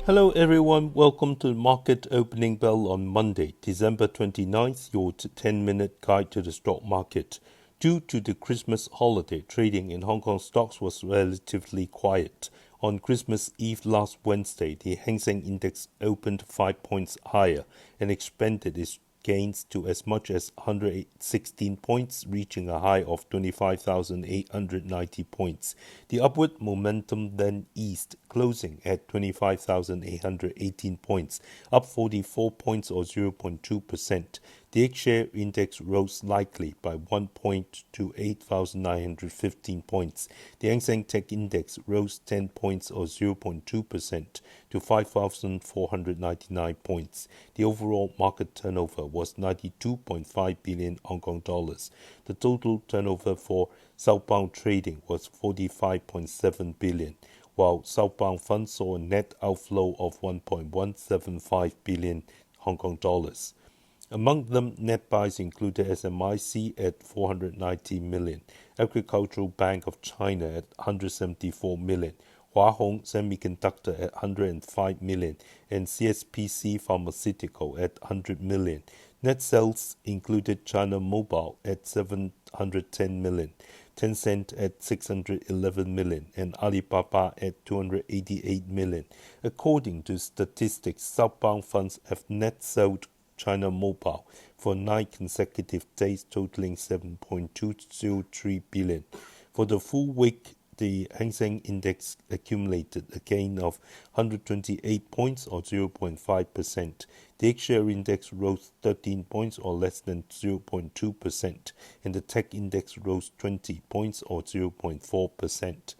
Hello everyone, welcome to the market opening bell on Monday, December 29th, your 10-minute guide to the stock market. Due to the Christmas holiday, trading in Hong Kong stocks was relatively quiet. On Christmas Eve last Wednesday, the Hang Seng Index opened 5 points higher and expanded its gains to as much as 116 points, reaching a high of 25,890 points. The upward momentum then eased, closing at 25,818 points, up 44 points or 0.2%. The H-share index rose slightly by 1 point to 8,915 points. The Hang Seng Tech Index rose 10 points or 0.2% to 5,499 points. The overall market turnover was 92.5 billion Hong Kong dollars. The total turnover for Southbound trading was 45.7 billion, while Southbound funds saw a net outflow of 1.175 billion Hong Kong dollars. Among them, net buys included SMIC at 490 million, Agricultural Bank of China at 174 million, Hua Hong Semi-conductor at 105 million, and CSPC Pharmaceutical at 100 million. Net sales included China Mobile at 710 million, Tencent at 611 million, and Alibaba at 288 million. According to statistics, Southbound funds have net sold China Mobile for 9 consecutive days, totaling 7.203 billion. For the full week, the Hang Seng Index accumulated a gain of 128 points or 0.5%. The H-share index rose 13 points or less than 0.2%, and the Tech Index rose 20 points or 0.4%.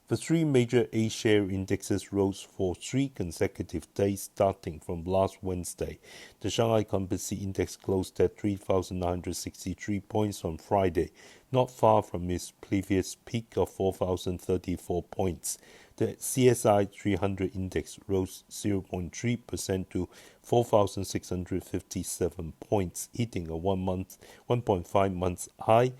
The three major A-share indexes rose for 3 consecutive days starting from last Wednesday. The Shanghai Composite Index closed at 3,963 points on Friday, not far from its previous peak of 4,034 points. The CSI 300 Index rose 0.3% to 4,657 points, hitting a 1.5 months high,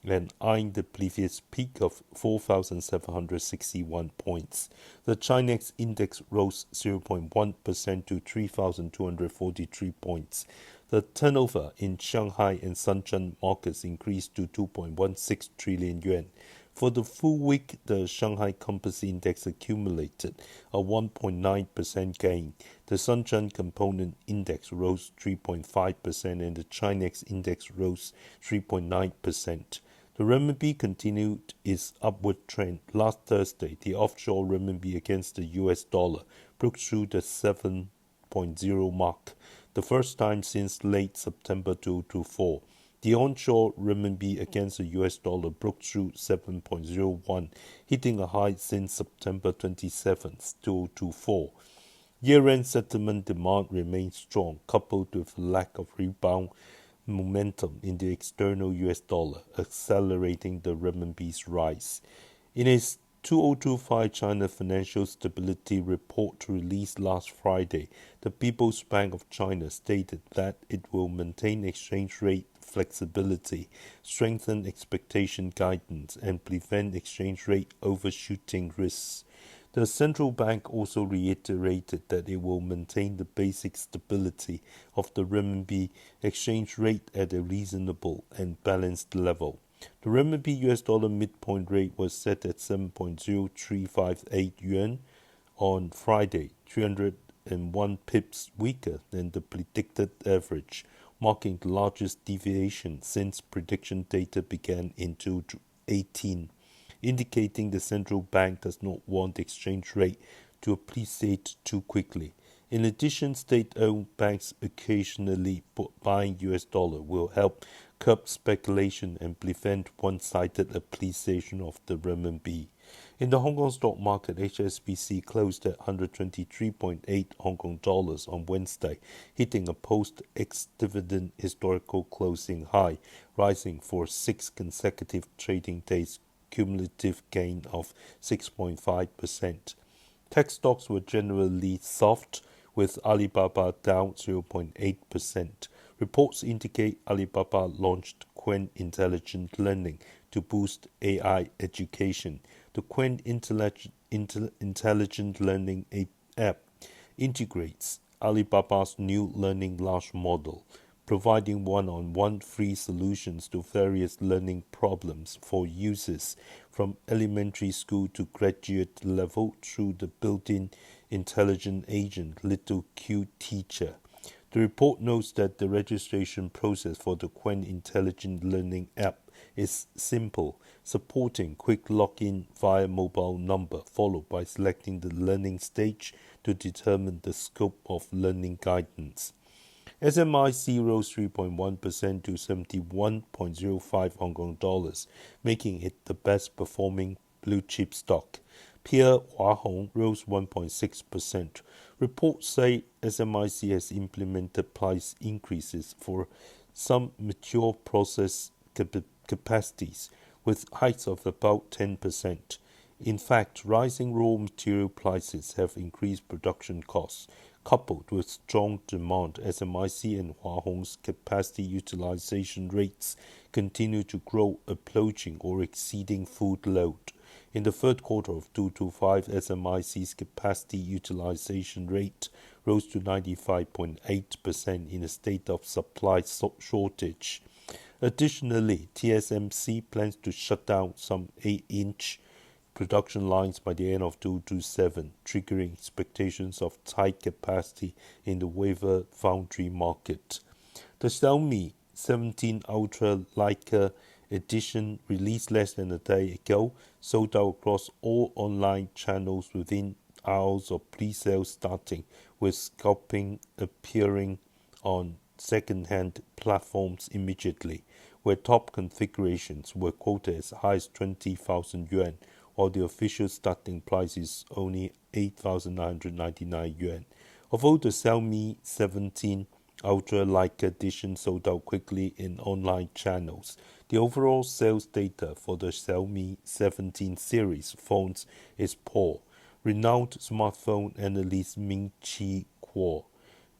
and eyeing the previous peak of 4,761 points. The Chinex Index rose 0.1% to 3,243 points. The turnover in Shanghai and Shenzhen markets increased to 2.16 trillion yuan. For the full week, the Shanghai Composite Index accumulated a 1.9% gain. The Shenzhen Component Index rose 3.5% and the Chinex Index rose 3.9%. The renminbi continued its upward trend. Last Thursday, the offshore renminbi against the US dollar broke through the 7.0 mark, the first time since late September 2024. The onshore renminbi against the US dollar broke through 7.01, hitting a high since September 27, 2024. Year-end settlement demand remains strong, coupled with a lack of rebound momentum in the external US dollar, accelerating the renminbi's rise. In its 2025 China Financial Stability Report released last Friday, the People's Bank of China stated that it will maintain exchange rate flexibility, strengthen expectation guidance, and prevent exchange rate overshooting risks. The central bank also reiterated that it will maintain the basic stability of the renminbi exchange rate at a reasonable and balanced level. The renminbi US dollar midpoint rate was set at 7.0358 yuan on Friday, 301 pips weaker than the predicted average, marking the largest deviation since prediction data began in 2018. Indicating the central bank does not want the exchange rate to appreciate too quickly. In addition, state-owned banks occasionally buying US dollar will help curb speculation and prevent one-sided appreciation of the renminbi. In the Hong Kong stock market, HSBC closed at 123.8 Hong Kong dollars on Wednesday, hitting a post-ex-dividend historical closing high, rising for 6 consecutive trading days, cumulative gain of 6.5%. Tech stocks were generally soft, with Alibaba down 0.8%. Reports indicate Alibaba launched Qwen Intelligent Learning to boost AI education. The Qwen Intelligent Learning app integrates Alibaba's new learning large model, providing one-on-one free solutions to various learning problems for users from elementary school to graduate level through the built-in intelligent agent Little Q Teacher. The report notes that the registration process for the Qwen Intelligent Learning app is simple, supporting quick login via mobile number, followed by selecting the learning stage to determine the scope of learning guidance. SMIC rose 3.1% to 71.05 Hong Kong dollars, making it the best performing blue chip stock. Peer Hua Hong rose 1.6%. Reports say SMIC has implemented price increases for some mature process capacities, with hikes of about 10%. In fact, rising raw material prices have increased production costs. Coupled with strong demand, SMIC and Hua Hong's capacity utilization rates continue to grow, approaching or exceeding full load. In the third quarter of 2025, SMIC's capacity utilization rate rose to 95.8% in a state of supply shortage. Additionally, TSMC plans to shut down some 8-inch production lines by the end of 2027, triggering expectations of tight capacity in the wafer foundry market. The Xiaomi 17 Ultra Leica edition, released less than a day ago, sold out across all online channels within hours of pre-sale starting, with scalping appearing on second-hand platforms immediately, where top configurations were quoted as high as 20,000 yuan, while the official starting price is only 8,999 yuan. Although the Xiaomi 17 Ultra Leica edition sold out quickly in online channels, the overall sales data for the Xiaomi 17 series phones is poor. Renowned smartphone analyst Ming-Chi Kuo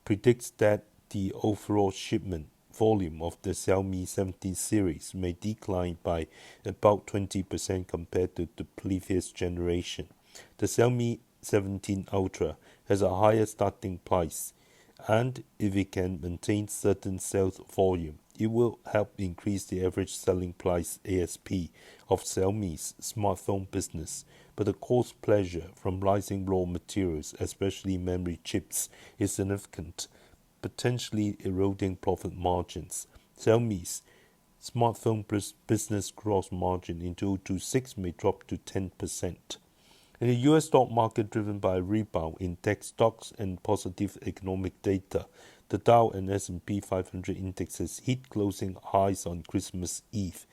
predicts that the overall shipment volume of the Xiaomi 17 series may decline by about 20% compared to the previous generation. The Xiaomi 17 Ultra has a higher starting price, and if it can maintain certain sales volume, it will help increase the average selling price ASP of Xiaomi's smartphone business. But the cost pressure from rising raw materials, especially memory chips, is significant, potentially eroding profit margins. Xiaomi's smartphone business gross margin in 2026 may drop to 10%. In the U.S. stock market, driven by a rebound in tech stocks and positive economic data, the Dow and S&P 500 indexes hit closing highs on Christmas Eve.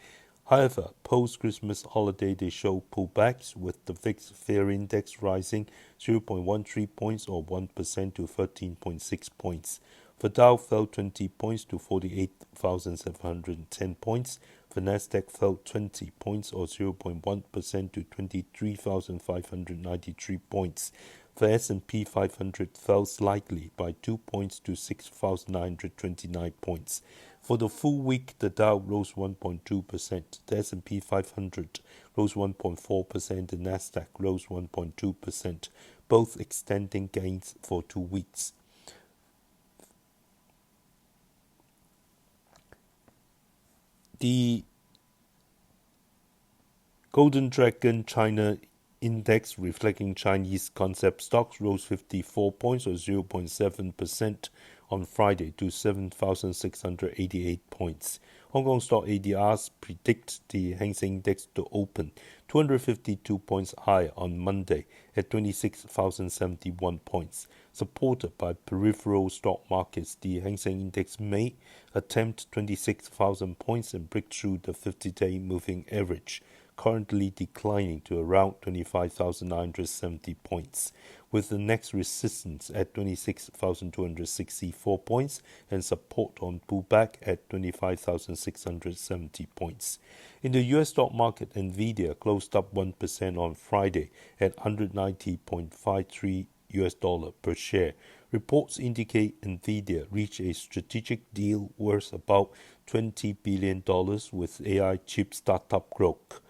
However, post-Christmas holiday they show pullbacks, with the VIX Fear Index rising 0.13 points or 1% to 13.6 points. The Dow fell 20 points to 48,710 points. The Nasdaq fell 20 points or 0.1% to 23,593 points. The S&P 500 fell slightly by 2 points to 6,929 points. For the full week, the Dow rose 1.2%, the S&P 500 rose 1.4%, the Nasdaq rose 1.2%, both extending gains for 2 weeks. The Golden Dragon China Index, reflecting Chinese concept stocks, rose 54 points or 0.7% on Friday to 7,688 points. Hong Kong stock ADRs predict the Hang Seng Index to open 252 points higher on Monday at 26,071 points. Supported by peripheral stock markets, the Hang Seng Index may attempt 26,000 points and break through the 50-day moving average, currently declining to around 25,970 points, with the next resistance at 26,264 points and support on pullback at 25,670 points. In the US stock market, NVIDIA closed up 1% on Friday at $190.53 per share. Reports indicate NVIDIA reached a strategic deal worth about $20 billion with AI chip startup Groq,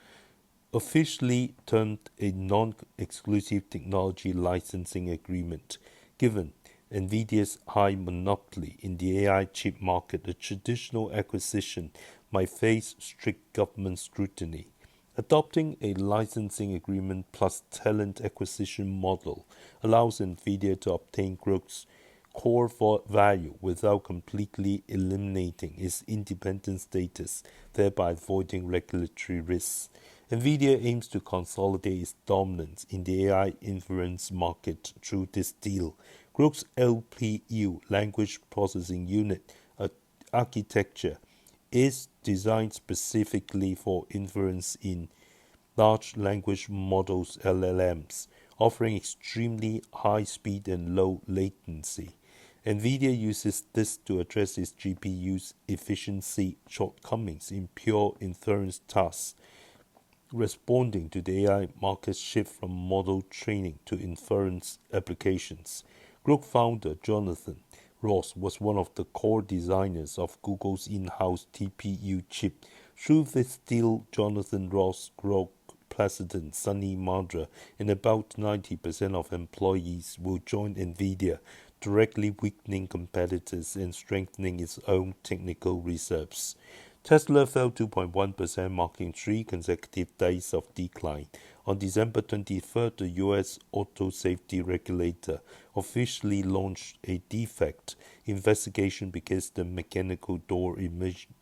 officially termed a non-exclusive technology licensing agreement. Given NVIDIA's high monopoly in the AI chip market, a traditional acquisition might face strict government scrutiny. Adopting a licensing agreement plus talent acquisition model allows NVIDIA to obtain Groq's core value without completely eliminating its independent status, thereby avoiding regulatory risks. NVIDIA aims to consolidate its dominance in the AI inference market through this deal. Groq's LPU, Language Processing Unit architecture, is designed specifically for inference in large language models (LLMs), offering extremely high speed and low latency. NVIDIA uses this to address its GPU's efficiency shortcomings in pure inference tasks, responding to the AI market's shift from model training to inference applications. Groq founder Jonathan Ross was one of the core designers of Google's in-house TPU chip. Through this deal, Jonathan Ross, Groq President Sunny Madra, and about 90% of employees will join NVIDIA, directly weakening competitors and strengthening its own technical reserves. Tesla fell 2.1%, marking 3 consecutive days of decline. On December 23rd, the U.S. auto safety regulator officially launched a defect investigation because the mechanical door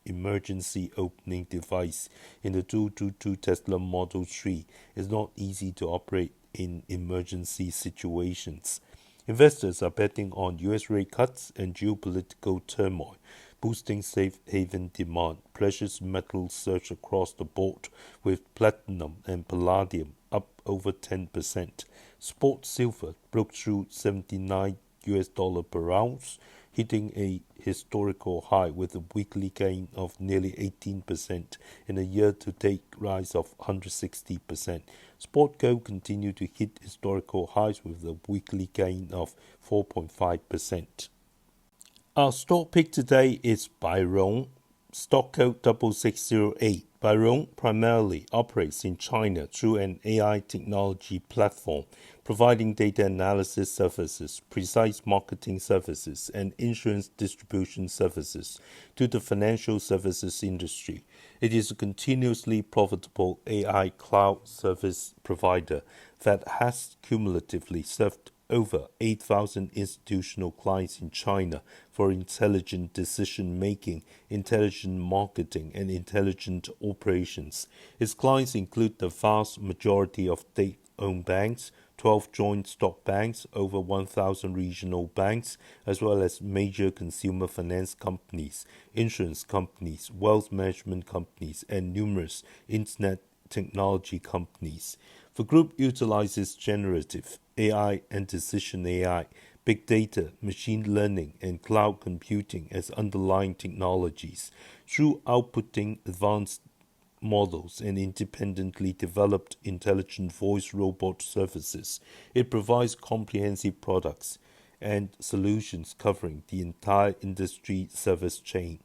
emergency opening device in the 222 Tesla Model 3 is not easy to operate in emergency situations. Investors are betting on U.S. rate cuts and geopolitical turmoil, boosting safe haven demand. Precious metals surge across the board, with platinum and palladium up over 10%. Spot silver broke through $79 per ounce, hitting a historical high with a weekly gain of nearly 18% and a year-to-date rise of 160%. Spot gold continued to hit historical highs with a weekly gain of 4.5%. Our stock pick today is Bairong, stock code 6608. Bairong primarily operates in China through an AI technology platform, providing data analysis services, precise marketing services, and insurance distribution services to the financial services industry. It is a continuously profitable AI cloud service provider that has cumulatively served over 8,000 institutional clients in China for intelligent decision-making, intelligent marketing, and intelligent operations. Its clients include the vast majority of state-owned banks, 12 joint stock banks, over 1,000 regional banks, as well as major consumer finance companies, insurance companies, wealth management companies, and numerous internet technology companies. The group utilizes generative AI and decision AI, big data, machine learning, and cloud computing as underlying technologies. Through outputting advanced models and independently developed intelligent voice robot services, it provides comprehensive products and solutions covering the entire industry service chain,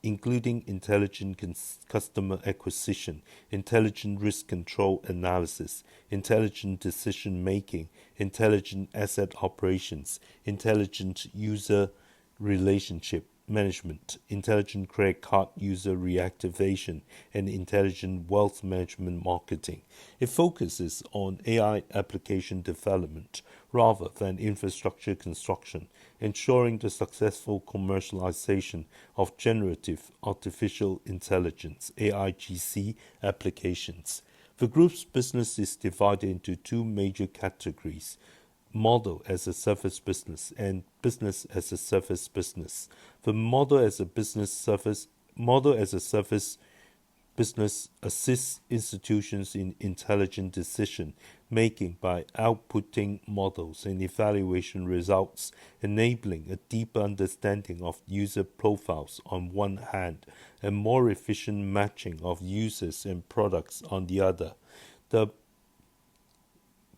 including intelligent customer acquisition, intelligent risk control analysis, intelligent decision-making, intelligent asset operations, intelligent user relationship management, intelligent credit card user reactivation, and intelligent wealth management marketing. It focuses on AI application development rather than infrastructure construction, ensuring the successful commercialization of generative artificial intelligence (AIGC) applications. The group's business is divided into two major categories: model as a service business and business as a service business. The model as a service business assists institutions in intelligent decision making by outputting models and evaluation results, enabling a deeper understanding of user profiles on one hand and more efficient matching of users and products on the other. The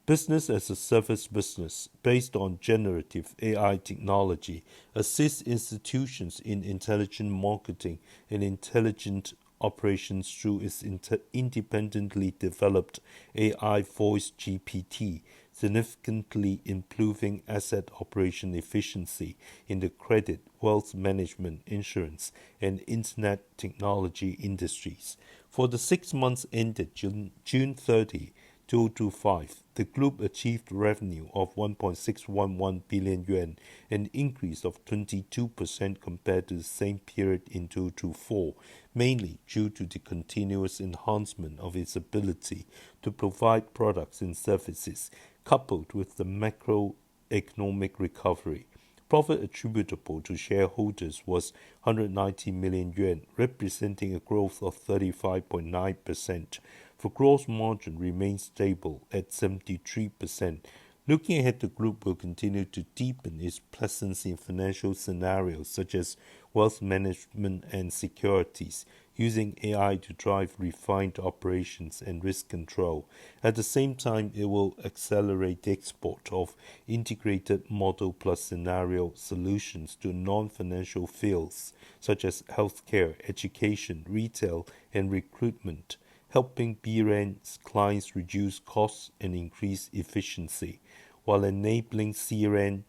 business as a service business, based on generative AI technology, assists institutions in intelligent marketing and intelligent operations through its independently developed AI voice GPT, significantly improving asset operation efficiency in the credit, wealth management, insurance, and internet technology industries. For the 6 months ended June 30, 2025, the group achieved revenue of 1.611 billion yuan, an increase of 22% compared to the same period in 2024, mainly due to the continuous enhancement of its ability to provide products and services, coupled with the macroeconomic recovery. Profit attributable to shareholders was 190 million yuan, representing a growth of 35.9%. The gross margin remains stable at 73%. Looking ahead, the group will continue to deepen its presence in financial scenarios such as wealth management and securities, using AI to drive refined operations and risk control. At the same time, it will accelerate the export of integrated model plus scenario solutions to non-financial fields such as healthcare, education, retail, and recruitment, helping BRAN's clients reduce costs and increase efficiency, while enabling CRAN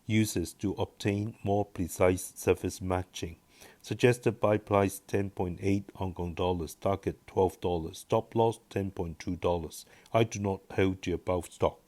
users to obtain more precise service matching. Suggested buy price 10.8 Hong Kong dollars, target $12, stop loss $10.2. I do not hold the above stock.